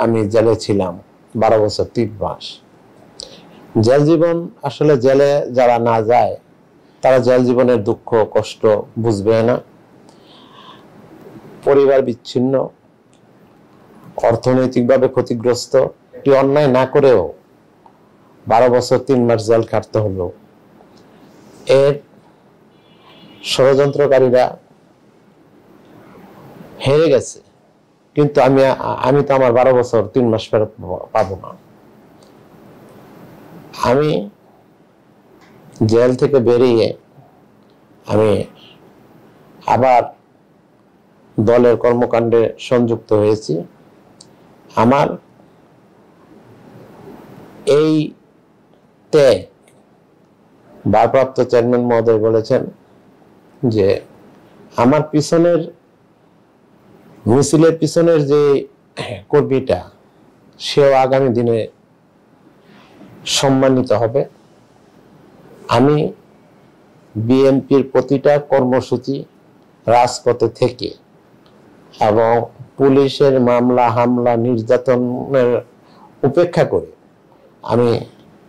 আমি জেলে ছিলাম 12 বছর 3 মাস। জেল জীবন আসলে জেলে যারা না যায় তারা জেল জীবনের দুঃখ কষ্ট বুঝবে না। পরিবার বিচ্ছিন্ন, অর্থনৈতিকভাবে ক্ষতিগ্রস্ত, একটি অন্যায় না করেও 12 বছর 3 মাস জেল খাটতে হলো। এর ষড়যন্ত্রকারীরা হেরে গেছে, কিন্তু আমি তো আমার 12 বছর 3 মাস ফেরত পাবো না। আমি জেল থেকে বেরিয়ে আমি আবার দলের কর্মকাণ্ডে সংযুক্ত হয়েছি। আমার এই ত্যাগ ভারপ্রাপ্ত চেয়ারম্যান মহোদয় বলেছেন যে আমার পিছনের মিছিলের পিছনের যে কর্মীটা সেও আগামী দিনে সম্মানিত হবে। আমি বিএনপির প্রতিটা কর্মসূচি রাজপথে থেকে এবং পুলিশের মামলা হামলা নির্যাতনের উপেক্ষা করে আমি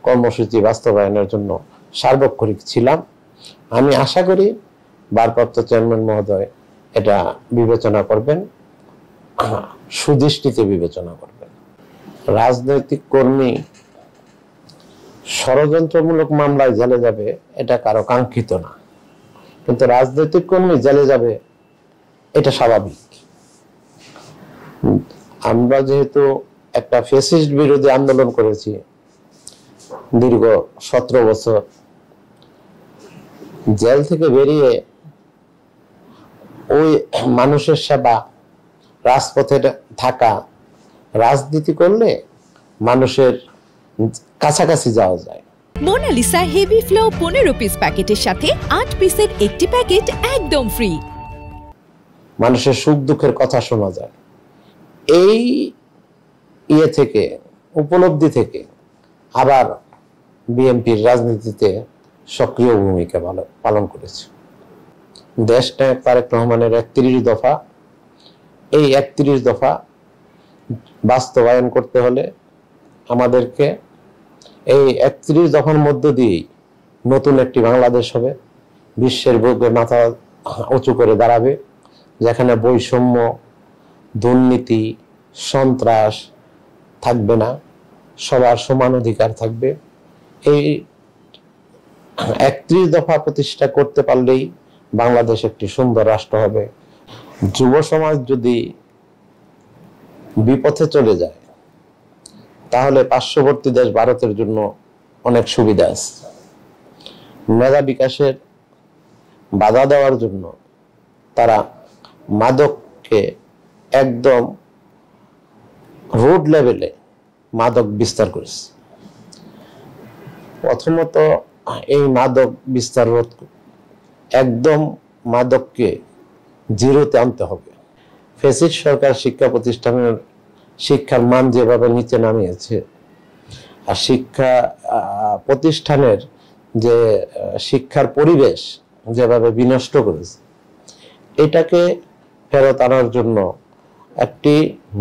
কর্মসূচি বাস্তবায়নের জন্য সার্বক্ষণিক ছিলাম। আমি আশা করি ভারপ্রাপ্ত চেয়ারম্যান মহোদয় এটা বিবেচনা করবেন, সুদৃষ্টিতে বিবেচনা করবেন। রাজনৈতিক কর্মী ষড়যন্ত্রমূলক মামলায় জেলে যাবে এটা কারো কাঙ্ক্ষিত না, কিন্তু রাজনৈতিক কর্মী জেলে যাবে এটা স্বাভাবিক। আমরা যেহেতু একটা ফ্যাসিস্ট বিরোধী আন্দোলন করেছি দীর্ঘ 17 বছর, জেল থেকে বেরিয়ে ওই মানুষের সেবা, রাজপথে থাকা, রাজনীতি করলে মানুষের কাছাকাছি যাওয়া যায়। মোনালিসা হেভি ফ্লো 15 পিস প্যাকেটের সাথে 8 পিসের একটি প্যাকেট একদম ফ্রি। মানুষের সুখ দুঃখের কথা শোনা যায়। এই থেকে উপলব্ধি থেকে আবার বিএনপির রাজনীতিতে সক্রিয় ভূমিকা পালন করেছে। দেশনায়ক তারেক রহমানের 31 দফা, এই 31 দফা বাস্তবায়ন করতে হলে আমাদেরকে এই 31 দফার মধ্য দিয়েই নতুন একটি বাংলাদেশ হবে, বিশ্বের বুকে মাথা উঁচু করে দাঁড়াবে, যেখানে বৈষম্য, দুর্নীতি, সন্ত্রাস থাকবে না, সবার সমান অধিকার থাকবে। এই 31 দফা প্রতিষ্ঠা করতে পারলেই বাংলাদেশ একটি সুন্দর রাষ্ট্র হবে। যুব সমাজ যদি বিপথে চলে যায় তাহলে পার্শ্ববর্তী দেশ ভারতের জন্য অনেক সুবিধা আছে। মেধা বিকাশের বাধা দেওয়ার জন্য তারা মাদককে একদম রোড লেভেলে মাদক বিস্তার করেছে। প্রথমত এই মাদক বিস্তার রোধ একদম মাদককে জিরোতে আনতে হবে। ফ্যাসিস্ট সরকার শিক্ষা প্রতিষ্ঠানের শিক্ষার মান যেভাবে নিচে নামিয়েছে আর শিক্ষা প্রতিষ্ঠানের যে শিক্ষার পরিবেশ যেভাবে বিনষ্ট করেছে, এটাকে ফেরত আনার জন্য একটি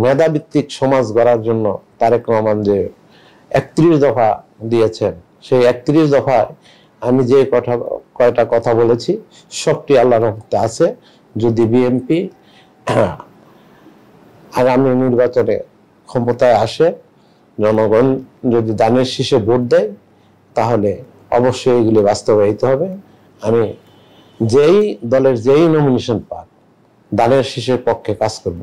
মেধাভিত্তিক সমাজ গড়ার জন্য তারেক রহমান যে 31 দফা দিয়েছেন, সেই 31 দফায় আমি যে কয়টা কথা বলেছি সবটি আল্লাহর রহমতে আছে। যদি বিএনপি আগামী নির্বাচনে ক্ষমতায় আসে, জনগণ যদি দানের শীষে ভোট দেয়, তাহলে অবশ্যই এগুলি বাস্তবায়িত হবে। আমি যেই দলের যেই নমিনেশন পাক, দানের শীষের পক্ষে কাজ করব।